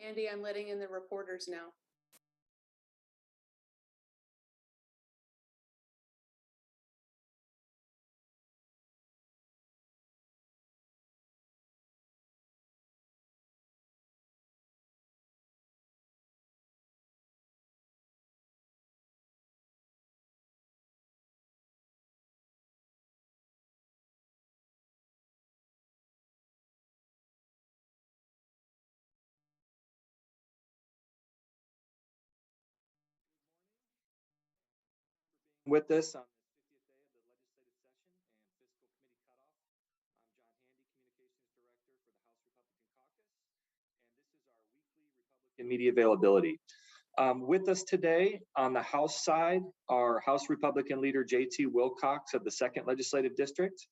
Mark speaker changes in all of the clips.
Speaker 1: Andy, I'm letting in the reporters now.
Speaker 2: With us on the 50th day of the legislative session and fiscal committee cutoff. I'm John Handy, Communications Director for the House Republican Caucus, and this is our weekly Republican media availability. With us today on the House side are House Republican Leader J.T. Wilcox of the 2nd Legislative District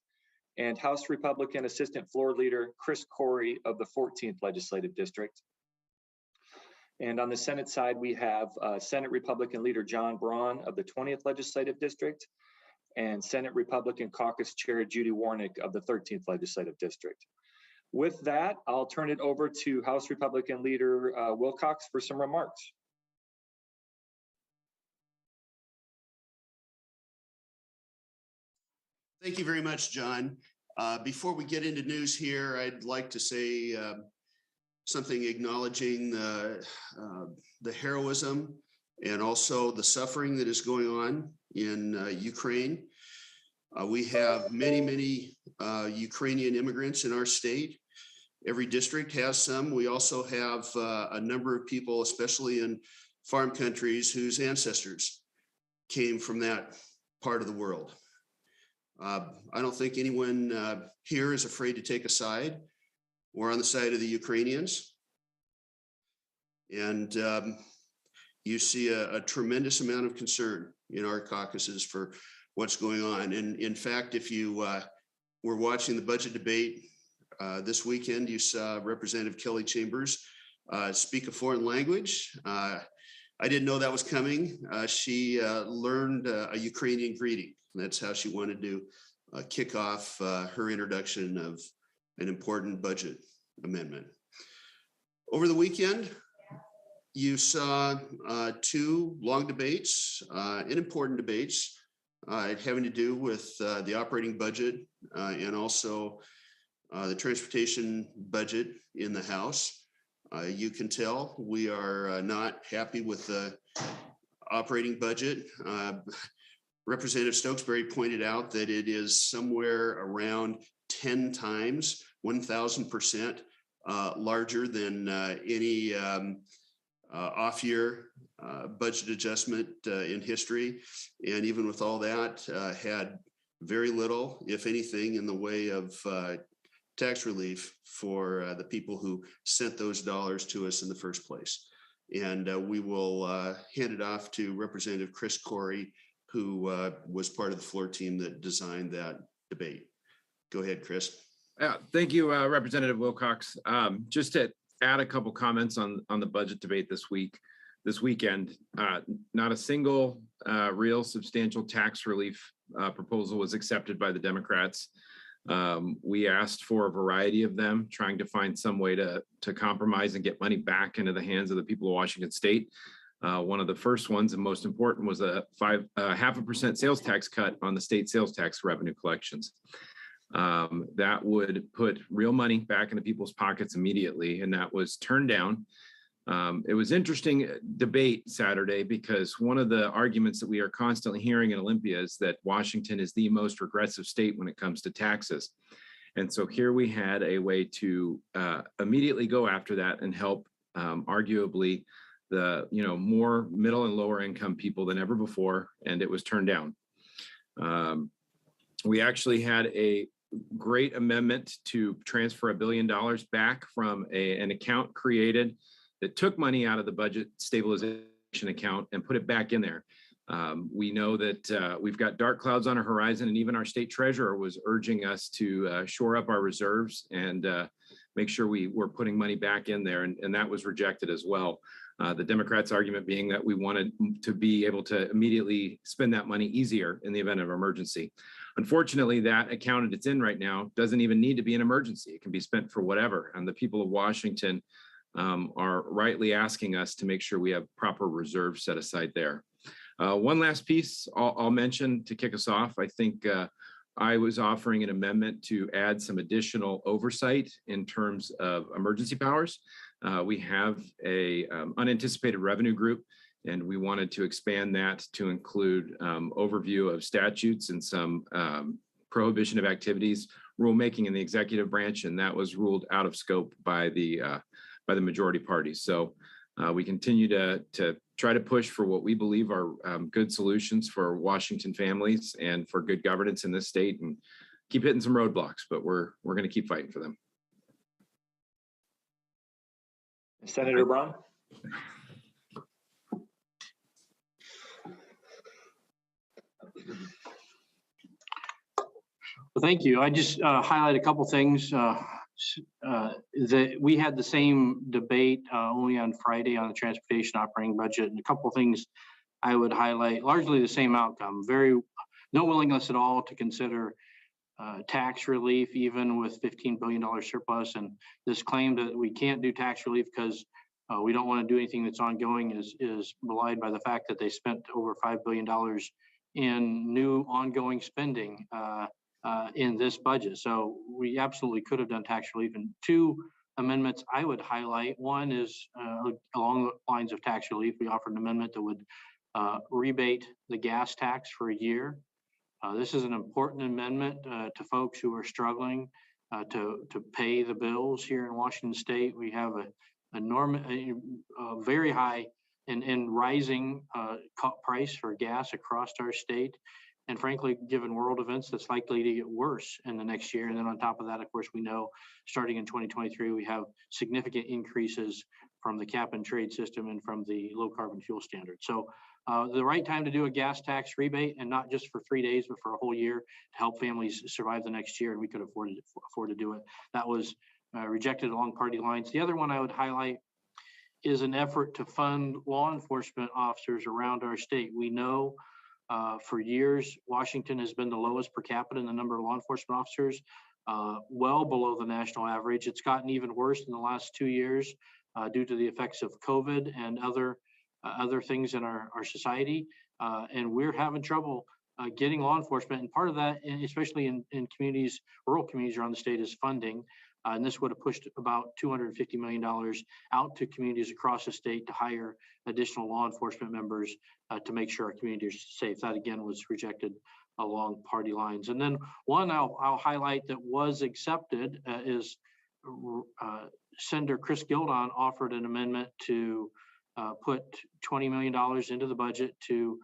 Speaker 2: and House Republican Assistant Floor Leader Chris Corey of the 14th Legislative District. And on the Senate side, we have Senate Republican Leader John Braun of the 20th Legislative District and Senate Republican Caucus Chair Judy Warnick of the 13th Legislative District. With that, I'll turn it over to House Republican Leader Wilcox for some remarks.
Speaker 3: Thank you very much, John. Before we get into news here, I'd like to say something acknowledging the heroism and also the suffering that is going on in Ukraine. We have many Ukrainian immigrants in our state. Every district has some. We also have a number of people, especially in farm countries, whose ancestors came from that part of the world. I don't think anyone here is afraid to take a side. We're on the side of the Ukrainians. And you see a tremendous amount of concern in our caucuses for what's going on. And in fact, if you were watching the budget debate this weekend, you saw Representative Kelly Chambers speak a foreign language. I didn't know that was coming. She learned a Ukrainian greeting. And that's how she wanted to kick off her introduction of an important budget amendment. Over the weekend, you saw 2 long debates and important debates having to do with the operating budget and also the transportation budget in the House. You can tell we are not happy with the operating budget. Representative Stokesbury pointed out that it is somewhere around 10 times, 1,000% larger than any off-year budget adjustment in history. And even with all that, had very little, if anything, in the way of tax relief for the people who sent those dollars to us in the first place. And we will hand it off to Representative Chris Corey, who was part of the floor team that designed that debate. Go ahead, Chris.
Speaker 4: Thank you, Representative Wilcox. Just to add a couple comments on the budget debate this weekend, not a single real substantial tax relief proposal was accepted by the Democrats. We asked for a variety of them, trying to find some way to compromise and get money back into the hands of the people of Washington State. One of the first ones and most important was a 0.5% sales tax cut on the state sales tax revenue collections. That would put real money back into people's pockets immediately, and that was turned down. It was interesting debate Saturday because one of the arguments that we are constantly hearing in Olympia is that Washington is the most regressive state when it comes to taxes. And so here we had a way to immediately go after that and help arguably the more middle and lower income people than ever before, and it was turned down. We actually had a great amendment to transfer $1 billion back from an account created that took money out of the budget stabilization account and put it back in there. We know that we've got dark clouds on our horizon, and even our state treasurer was urging us to shore up our reserves and make sure we were putting money back in there, and that was rejected as well. The Democrats' argument being that we wanted to be able to immediately spend that money easier in the event of emergency. Unfortunately, that account it's in right now doesn't even need to be an emergency. It can be spent for whatever. And the people of Washington are rightly asking us to make sure we have proper reserves set aside there. One last piece I'll mention to kick us off. I think I was offering an amendment to add some additional oversight in terms of emergency powers. We have a unanticipated revenue group, and we wanted to expand that to include overview of statutes and some prohibition of activities, rulemaking in the executive branch, and that was ruled out of scope by the majority party. So we continue to try to push for what we believe are good solutions for Washington families and for good governance in this state, and keep hitting some roadblocks, but we're going to keep fighting for them.
Speaker 2: Senator Braun.
Speaker 5: Well, thank you. I just highlight a couple things. That we had the same debate only on Friday on the transportation operating budget, and a couple things I would highlight. Largely the same outcome. No willingness at all to consider tax relief, even with $15 billion surplus, and this claim that we can't do tax relief because we don't want to do anything that's ongoing is belied by the fact that they spent over $5 billion in new ongoing spending in this budget. So we absolutely could have done tax relief. And two amendments I would highlight. One is along the lines of tax relief. We offered an amendment that would rebate the gas tax for a year. This is an important amendment to folks who are struggling to pay the bills here in Washington State. We have a very high and rising price for gas across our state. And frankly, given world events, that's likely to get worse in the next year. And then on top of that, of course, we know starting in 2023, we have significant increases from the cap and trade system and from the low carbon fuel standard. So the right time to do a gas tax rebate, and not just for 3 days, but for a whole year to help families survive the next year. And we could afford to do it. That was rejected along party lines. The other one I would highlight is an effort to fund law enforcement officers around our state. We know for years, Washington has been the lowest per capita in the number of law enforcement officers, well below the national average. It's gotten even worse in the last 2 years due to the effects of COVID and other things in our society. And we're having trouble getting law enforcement. And part of that, especially in communities, rural communities around the state, is funding. And this would have pushed about $250 million out to communities across the state to hire additional law enforcement members to make sure our communities are safe. That again was rejected along party lines. And then one I'll highlight that was accepted is Senator Chris Gildon offered an amendment to put $20 million into the budget to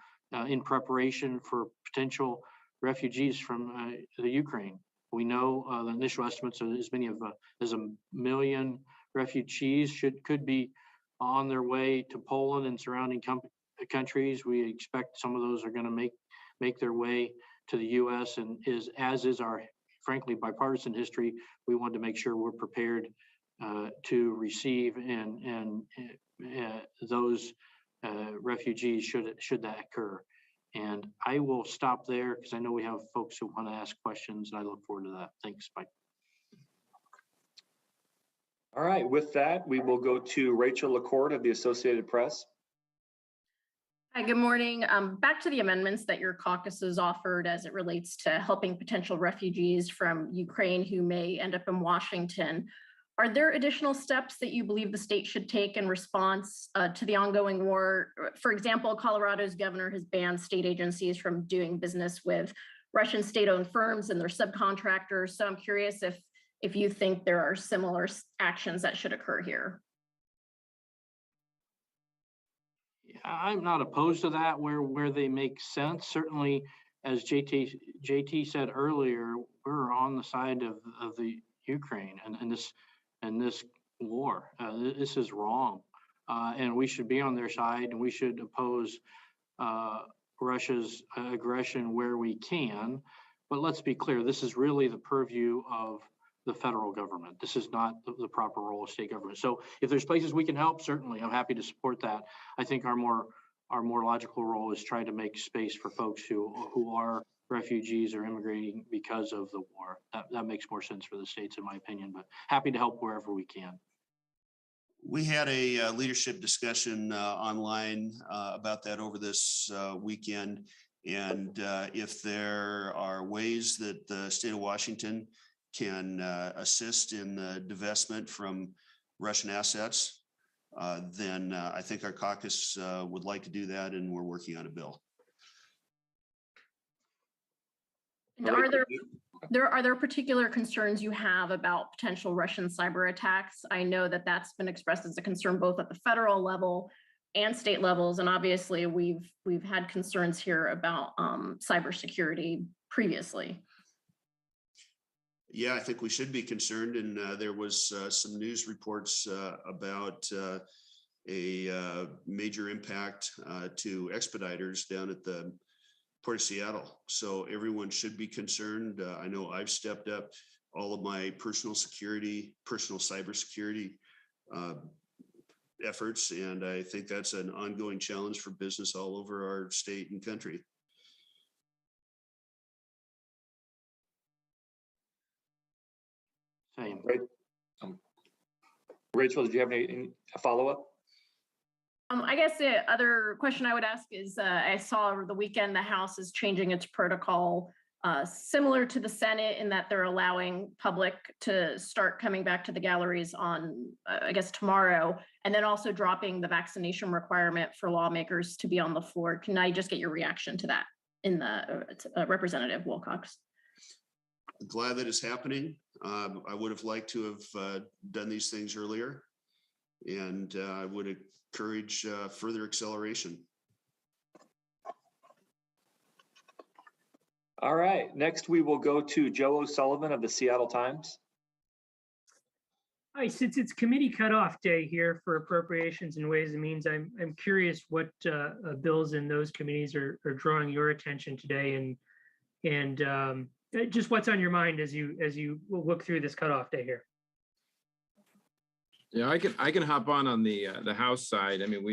Speaker 5: in preparation for potential refugees from the Ukraine. We know the initial estimates are as many as 1 million refugees could be on their way to Poland and surrounding countries. We expect some of those are going to make their way to the U.S. and as is our, frankly, bipartisan history. We want to make sure we're prepared to receive and those refugees should that occur. And I will stop there because I know we have folks who want to ask questions, and I look forward to that. Thanks, Mike.
Speaker 2: All right, with that, we will go to Rachel LaCourte of the Associated Press.
Speaker 6: Hi, good morning. Back to the amendments that your caucuses offered as it relates to helping potential refugees from Ukraine who may end up in Washington. Are there additional steps that you believe the state should take in response to the ongoing war? For example, Colorado's governor has banned state agencies from doing business with Russian state-owned firms and their subcontractors. So I'm curious if you think there are similar actions that should occur here.
Speaker 5: Yeah, I'm not opposed to that where they make sense. Certainly, as JT said earlier, we're on the side of the Ukraine and this war. This is wrong, and we should be on their side, and we should oppose Russia's aggression where we can. But let's be clear, this is really the purview of the federal government. This is not the proper role of state government. So if there's places we can help, certainly I'm happy to support that. I think our more logical role is try to make space for folks who are refugees or immigrating because of the war. That makes more sense for the states, in my opinion, but happy to help wherever we can.
Speaker 3: We had a leadership discussion online about that over this weekend. And if there are ways that the state of Washington can assist in the divestment from Russian assets, then I think our caucus would like to do that, and we're working on a bill.
Speaker 6: And are there particular concerns you have about potential Russian cyber attacks? I know that that's been expressed as a concern both at the federal level and state levels, and obviously we've had concerns here about cybersecurity previously.
Speaker 3: Yeah, I think we should be concerned, and there was some news reports about a major impact to expediters down at the Port of Seattle. So everyone should be concerned. I know I've stepped up all of my personal cybersecurity efforts, and I think that's an ongoing challenge for business all over our state and country.
Speaker 5: Same.
Speaker 2: Right. Rachel, did you have a follow-up?
Speaker 6: I guess the other question I would ask is, I saw over the weekend the House is changing its protocol, similar to the Senate, in that they're allowing public to start coming back to the galleries on, I guess, tomorrow, and then also dropping the vaccination requirement for lawmakers to be on the floor. Can I just get your reaction to that in the Representative Wilcox?
Speaker 3: Glad that it's happening. I would have liked to have done these things earlier, and I would encourage further acceleration.
Speaker 2: All right, next we will go to Joe O'Sullivan of the Seattle Times.
Speaker 7: Hi, since it's committee cutoff day here for appropriations and Ways and Means, I'm curious what bills in those committees are drawing your attention today, and just what's on your mind as you look through this cutoff day here.
Speaker 4: Yeah, I can hop on the House side. I mean,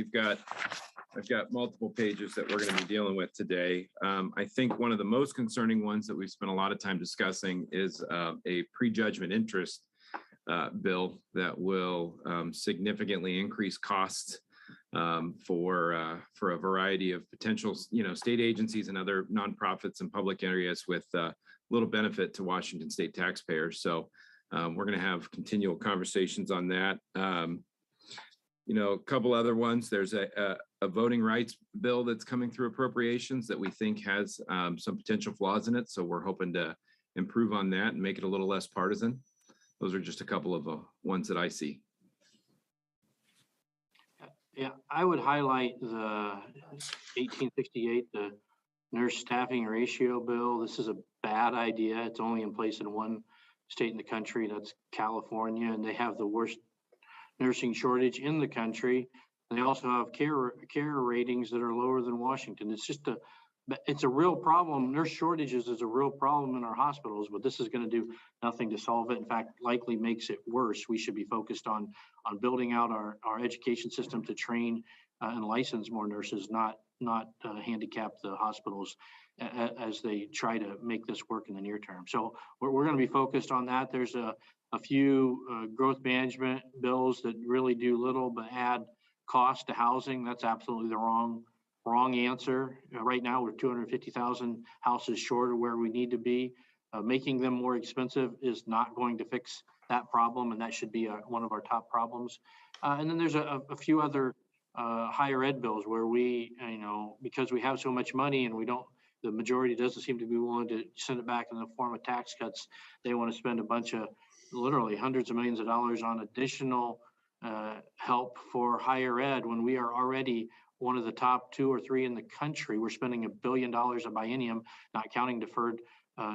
Speaker 4: I've got multiple pages that we're going to be dealing with today. I think one of the most concerning ones that we've spent a lot of time discussing is a prejudgment interest bill that will significantly increase costs for a variety of potential, state agencies and other nonprofits and public areas with little benefit to Washington state taxpayers. So we're going to have continual conversations on that. A couple other ones. There's a voting rights bill that's coming through appropriations that we think has some potential flaws in it. So we're hoping to improve on that and make it a little less partisan. Those are just a couple of ones that I see.
Speaker 5: Yeah, I would highlight the 1868, the nurse staffing ratio bill. This is a bad idea. It's only in place in one state in the country, that's California, and they have the worst nursing shortage in the country. They also have care ratings that are lower than Washington. It's a real problem. Nurse shortages is a real problem in our hospitals, but this is going to do nothing to solve it. In fact, likely makes it worse. We should be focused on building out our education system to train and license more nurses, not handicap the hospitals as they try to make this work in the near term. So we're going to be focused on that. There's a few growth management bills that really do little but add cost to housing. That's absolutely the wrong answer. Right now, we're 250,000 houses short of where we need to be. Making them more expensive is not going to fix that problem, and that should be one of our top problems. And then there's a few other higher ed bills where we, because we have so much money and the majority doesn't seem to be willing to send it back in the form of tax cuts. They want to spend a bunch of, literally hundreds of millions of dollars on additional help for higher ed when we are already one of the top 2 or 3 in the country. We're spending $1 billion a biennium, not counting deferred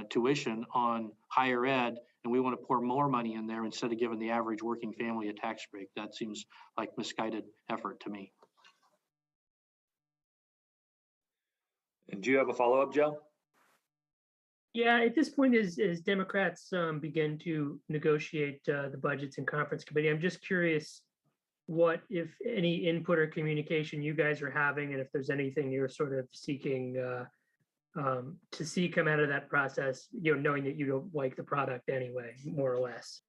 Speaker 5: tuition, on higher ed, and we want to pour more money in there instead of giving the average working family a tax break. That seems like misguided effort to me.
Speaker 2: And do you have a follow-up, Joe?
Speaker 7: Yeah, at this point, as Democrats begin to negotiate the budgets in conference committee, I'm just curious what, if any, input or communication you guys are having, and if there's anything you're sort of seeking to see come out of that process, knowing that you don't like the product anyway, more or less.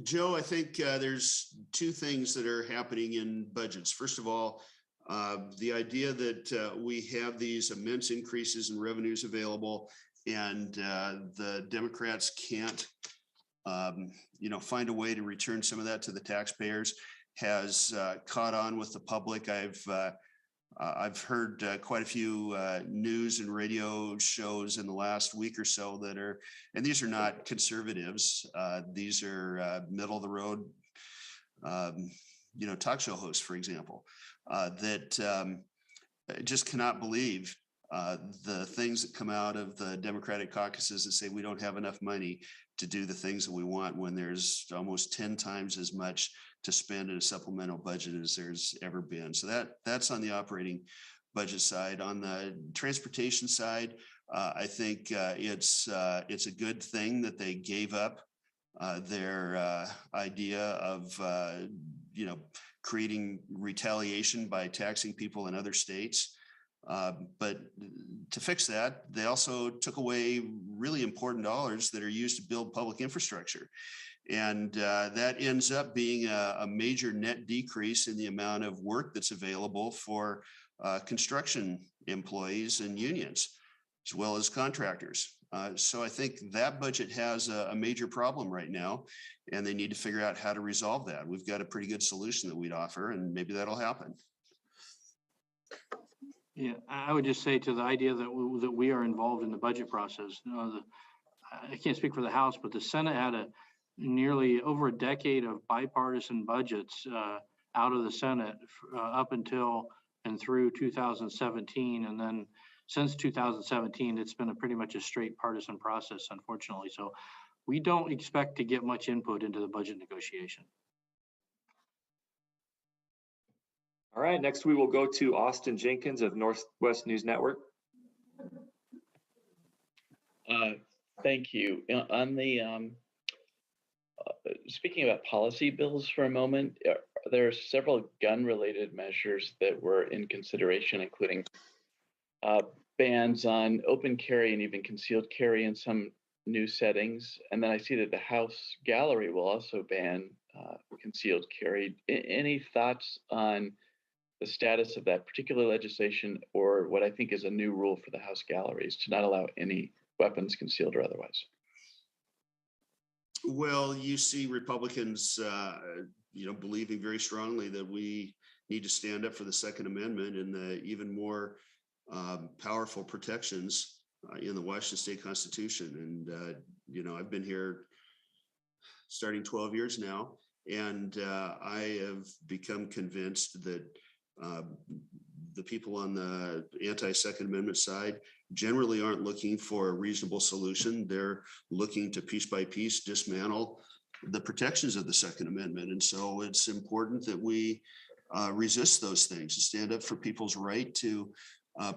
Speaker 3: Joe, I think there's two things that are happening in budgets. First of all, the idea that we have these immense increases in revenues available and the Democrats can't, find a way to return some of that to the taxpayers has caught on with the public. I've heard quite a few news and radio shows in the last week or so that are, and these are not conservatives. These are middle of the road, talk show hosts, for example, that just cannot believe the things that come out of the Democratic caucuses that say we don't have enough money to do the things that we want when there's almost 10 times as much to spend in a supplemental budget as there's ever been. So that's on the operating budget side. On the transportation side, I think it's a good thing that they gave up their idea of creating retaliation by taxing people in other states. But to fix that, they also took away really important dollars that are used to build public infrastructure. And that ends up being a major net decrease in the amount of work that's available for construction employees and unions, as well as contractors. So I think that budget has a major problem right now, and they need to figure out how to resolve that. We've got a pretty good solution that we'd offer, and maybe that'll happen.
Speaker 5: Yeah, I would just say to the idea that we are involved in the budget process. I can't speak for the House, but the Senate had nearly over a decade of bipartisan budgets out of the Senate up until and through 2017, and then since 2017, it's been pretty much a straight partisan process, unfortunately. So we don't expect to get much input into the budget negotiation.
Speaker 2: All right, next we will go to Austin Jenkins of Northwest News Network.
Speaker 8: Thank you. On the speaking about policy bills for a moment, there are several gun-related measures that were in consideration, including bans on open carry and even concealed carry in some new settings. And then I see that the House Gallery will also ban concealed carry. Any thoughts on the status of that particular legislation, or what I think is a new rule for the House Galleries to not allow any weapons concealed or otherwise?
Speaker 3: Well, you see Republicans, believing very strongly that we need to stand up for the Second Amendment and the even more powerful protections in the Washington State Constitution. And, I've been here starting 12 years now, and I have become convinced that the people on the anti-Second Amendment side generally aren't looking for a reasonable solution. They're looking to piece by piece dismantle the protections of the Second Amendment. And so it's important that we resist those things and stand up for people's right to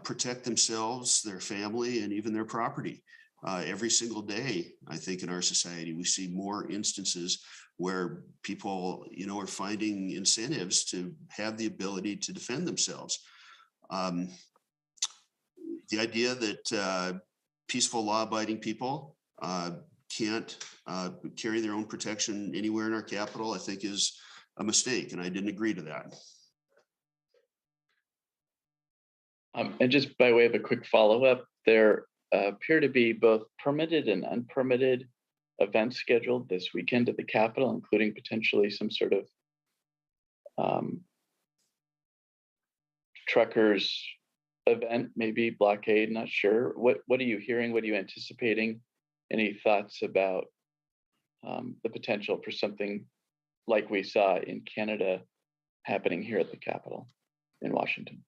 Speaker 3: protect themselves, their family, and even their property. Every single day, I think in our society, we see more instances where people, are finding incentives to have the ability to defend themselves. The idea that peaceful, law-abiding people can't carry their own protection anywhere in our capital, I think is a mistake, and I didn't agree to that.
Speaker 8: And just by way of a quick follow-up, there appear to be both permitted and unpermitted events scheduled this weekend at the Capitol, including potentially some sort of truckers event, maybe blockade, not sure. What are you hearing? What are you anticipating? Any thoughts about the potential for something like we saw in Canada happening here at the Capitol in Washington?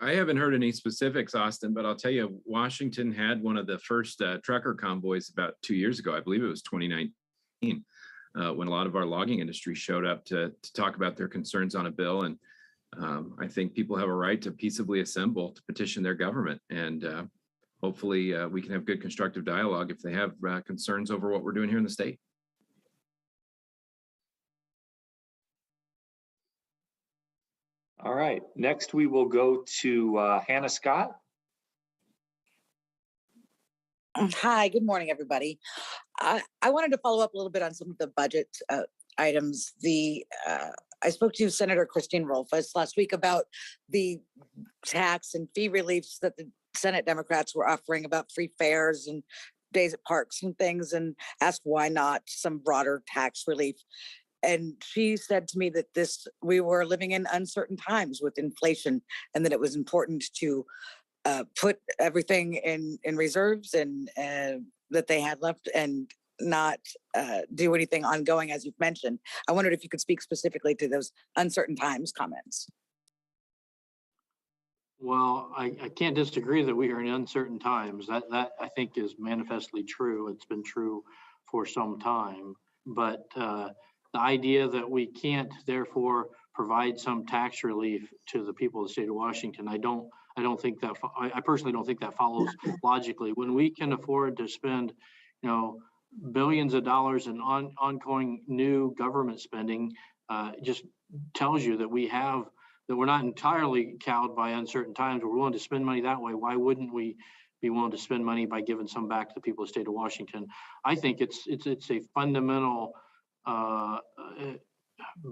Speaker 4: I haven't heard any specifics, Austin, but I'll tell you, Washington had one of the first trucker convoys about 2 years ago. I believe it was 2019, when a lot of our logging industry showed up to talk about their concerns on a bill. And I think people have a right to peaceably assemble to petition their government. And hopefully we can have good constructive dialogue if they have concerns over what we're doing here in the state.
Speaker 2: All right, next we will go to Hanna Scott.
Speaker 9: Hi, good morning, everybody. I wanted to follow up a little bit on some of the budget items. I spoke to Senator Christine Rolfus last week about the tax and fee reliefs that the Senate Democrats were offering about free fares and days at parks and things, and asked why not some broader tax relief. And she said to me that we were living in uncertain times with inflation, and that it was important to put everything in reserves and that they had left, and not do anything ongoing, as you've mentioned. I wondered if you could speak specifically to those uncertain times comments.
Speaker 5: Well, I can't disagree that we are in uncertain times. That I think is manifestly true. It's been true for some time. But the idea that we can't therefore provide some tax relief to the people of the state of Washington, I personally don't think that follows logically. When we can afford to spend, billions of dollars in ongoing new government spending, just tells you that we're not entirely cowed by uncertain times. We're willing to spend money that way. Why wouldn't we be willing to spend money by giving some back to the people of the state of Washington? I think it's a fundamental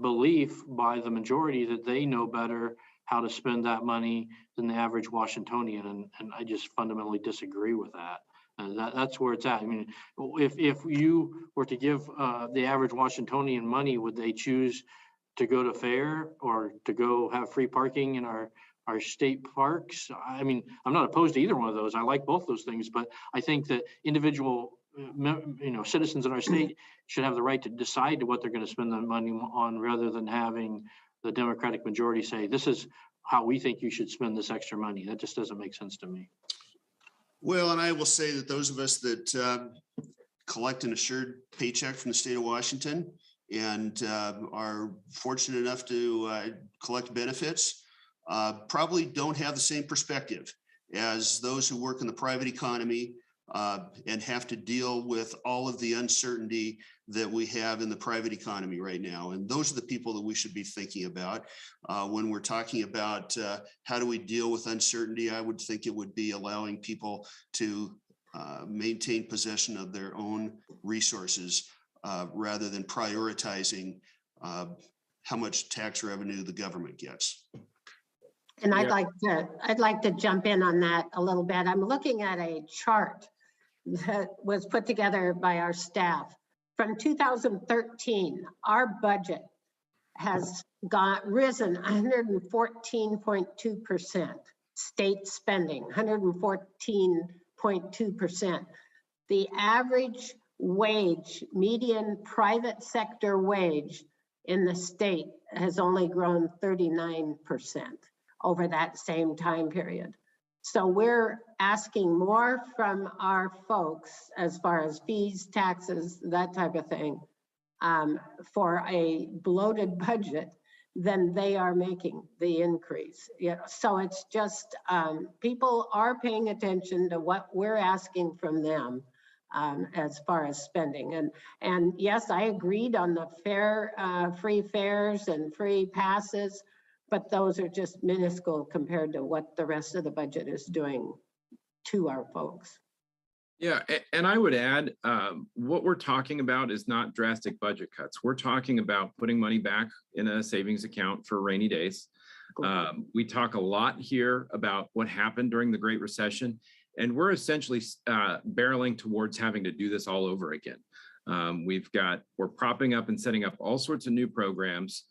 Speaker 5: belief by the majority that they know better how to spend that money than the average Washingtonian, and I just fundamentally disagree with that. And that's where it's at. I mean, if you were to give the average Washingtonian money, would they choose to go to fair or to go have free parking in our state parks? I mean, I'm not opposed to either one of those. I like both those things, but I think that individual citizens in our state should have the right to decide what they're going to spend the money on, rather than having the Democratic majority say, this is how we think you should spend this extra money. That just doesn't make sense to me.
Speaker 3: Well, and I will say that those of us that collect an assured paycheck from the state of Washington and are fortunate enough to collect benefits probably don't have the same perspective as those who work in the private economy and have to deal with all of the uncertainty that we have in the private economy right now. And those are the people that we should be thinking about when we're talking about how do we deal with uncertainty. I would think it would be allowing people to maintain possession of their own resources rather than prioritizing how much tax revenue the government gets.
Speaker 10: And I'd like to jump in on that a little bit. I'm looking at a chart that was put together by our staff. From 2013, our budget has risen 114.2%. State spending, 114.2%. The average wage, median private sector wage in the state has only grown 39% over that same time period. So we're asking more from our folks as far as fees, taxes, that type of thing, for a bloated budget than they are making the increase. So it's just, people are paying attention to what we're asking from them as far as spending. And yes, I agreed on the free fares and free passes, but those are just minuscule compared to what the rest of the budget is doing to our folks.
Speaker 4: Yeah, and I would add, what we're talking about is not drastic budget cuts. We're talking about putting money back in a savings account for rainy days. We talk a lot here about what happened during the Great Recession, and we're essentially barreling towards having to do this all over again. We're propping up and setting up all sorts of new programs.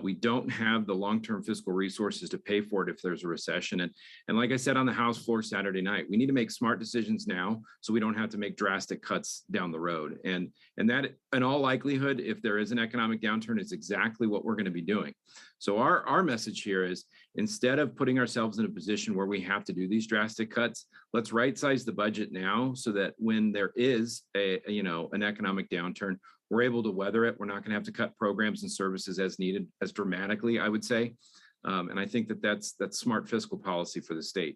Speaker 4: We don't have the long-term fiscal resources to pay for it if there's a recession. And like I said on the House floor Saturday night, we need to make smart decisions now so we don't have to make drastic cuts down the road. And that, in all likelihood, if there is an economic downturn, is exactly what we're going to be doing. So our message here is, instead of putting ourselves in a position where we have to do these drastic cuts, let's right-size the budget now so that when there is an economic downturn, we're able to weather it. We're not going to have to cut programs and services as needed, as dramatically, I would say. And I think that's smart fiscal policy for the state.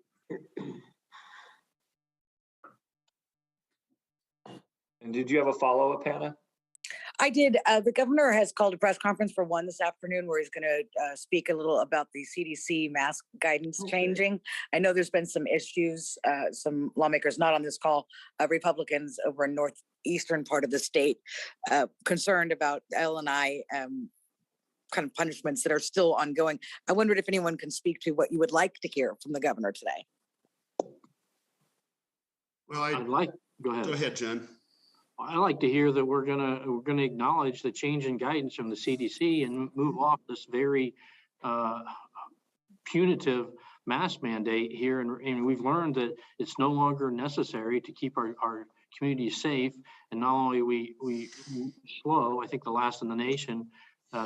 Speaker 2: And did you have a follow-up, Hannah?
Speaker 9: I did. The governor has called a press conference for one this afternoon where he's going to speak a little about the CDC mask guidance changing. I know there's been some issues, some lawmakers not on this call, Republicans over in northeastern part of the state, concerned about L&I kind of punishments that are still ongoing. I wondered if anyone can speak to what you would like to hear from the governor today.
Speaker 3: Well,
Speaker 5: I'd like, go
Speaker 3: go
Speaker 5: ahead.
Speaker 3: ahead, Jen.
Speaker 5: I like to hear that we're gonna acknowledge the change in guidance from the CDC and move off this very punitive mask mandate here. And we've learned that it's no longer necessary to keep our communities safe. And not only we slow, I think the last in the nation,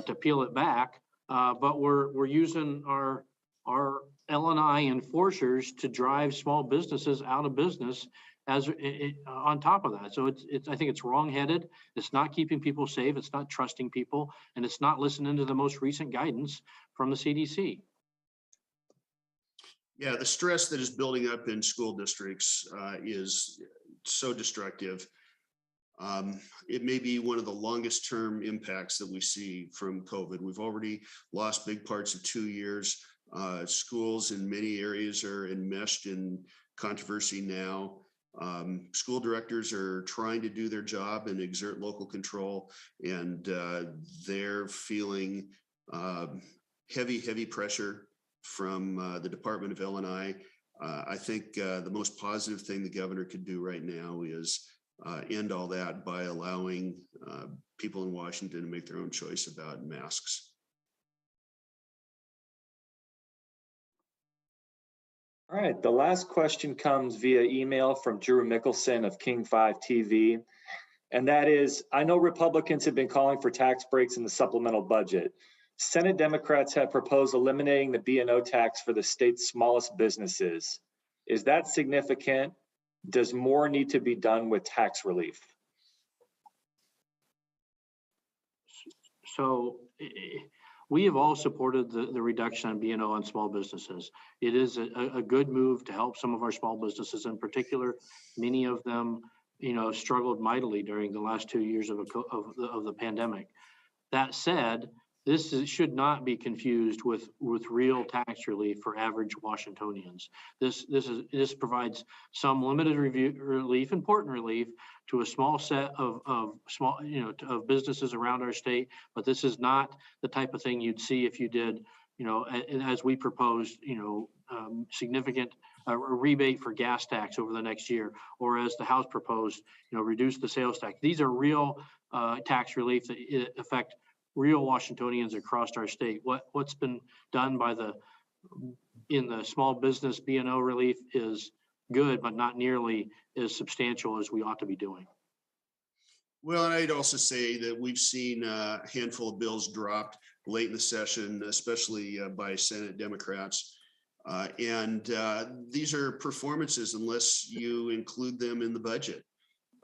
Speaker 5: to peel it back, but we're using our L&I enforcers to drive small businesses out of business as on top of that. So I think it's wrong-headed. It's not keeping people safe. It's not trusting people, and it's not listening to the most recent guidance from the CDC.
Speaker 3: Yeah, the stress that is building up in school districts is so destructive. It may be one of the longest term impacts that we see from COVID. We've already lost big parts of 2 years. Schools in many areas are enmeshed in controversy now. School directors are trying to do their job and exert local control, and they're feeling heavy pressure from the Department of L&I. I think the most positive thing the governor could do right now is end all that by allowing people in Washington to make their own choice about masks.
Speaker 2: All right, the last question comes via email from Drew Mickelson of King 5 TV. And that is, I know Republicans have been calling for tax breaks in the supplemental budget. Senate Democrats have proposed eliminating the B&O tax for the state's smallest businesses. Is that significant? Does more need to be done with tax relief?
Speaker 5: So we have all supported the reduction in B&O on small businesses. It is a good move to help some of our small businesses in particular. Many of them, struggled mightily during the last 2 years of the pandemic. That said, this should not be confused with real tax relief for average Washingtonians. This provides some limited relief, important relief, to a small set of small, of businesses around our state. But this is not the type of thing you'd see if you did, as we proposed, significant rebate for gas tax over the next year, or as the House proposed, reduce the sales tax. These are real tax relief that affect real Washingtonians across our state. What's been done in the small business B&O relief is good, but not nearly as substantial as we ought to be doing.
Speaker 3: Well, and I'd also say that we've seen a handful of bills dropped late in the session, especially by Senate Democrats. And these are performances unless you include them in the budget.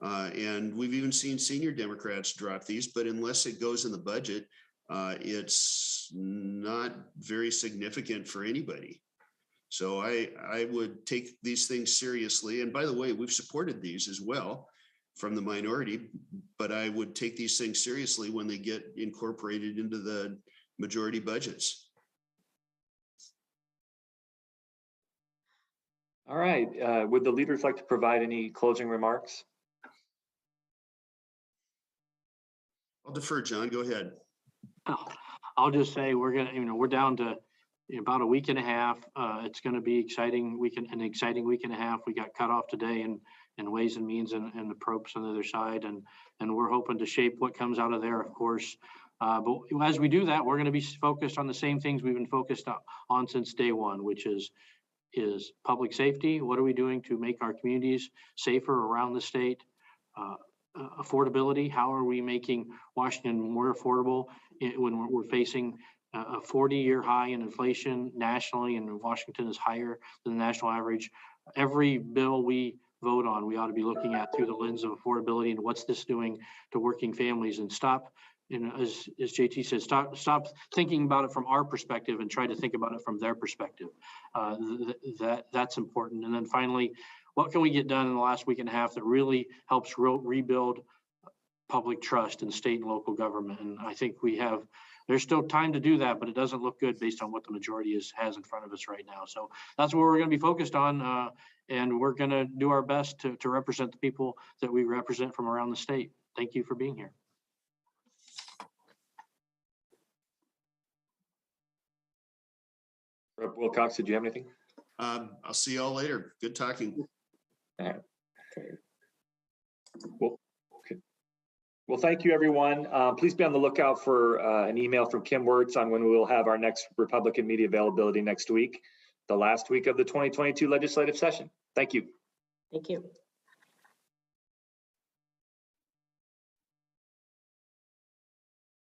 Speaker 3: And we've even seen senior Democrats drop these, but unless it goes in the budget, it's not very significant for anybody. So I would take these things seriously. And by the way, we've supported these as well from the minority, but I would take these things seriously when they get incorporated into the majority budgets.
Speaker 2: All right, would the leaders like to provide any closing remarks?
Speaker 3: I'll defer, John, go ahead.
Speaker 5: I'll just say we're down to about a week and a half. It's going to be an exciting week and a half. We got cut off today and Ways and Means and the probes on the other side. And we're hoping to shape what comes out of there, of course. But as we do that, we're going to be focused on the same things we've been focused on since day one, which is public safety. What are we doing to make our communities safer around the state? Affordability. How are we making Washington more affordable when we're facing a 40-year high in inflation nationally, and Washington is higher than the national average? Every bill we vote on, we ought to be looking at through the lens of affordability and what's this doing to working families, and stop, as JT says, stop thinking about it from our perspective and try to think about it from their perspective. That's important. And then finally, what can we get done in the last week and a half that really helps rebuild public trust in state and local government. And I think there's still time to do that, but it doesn't look good based on what the majority has in front of us right now. So that's what we're going to be focused on. And we're going to do our best to represent the people that we represent from around the state. Thank you for being here.
Speaker 2: Rep. Wilcox, did you have anything?
Speaker 3: I'll see y'all later. Good talking.
Speaker 2: Okay. Well, thank you, everyone. Please be on the lookout for an email from Kim Wirtz on when we will have our next Republican media availability next week, the last week of the 2022 legislative session. Thank you.
Speaker 10: Thank you.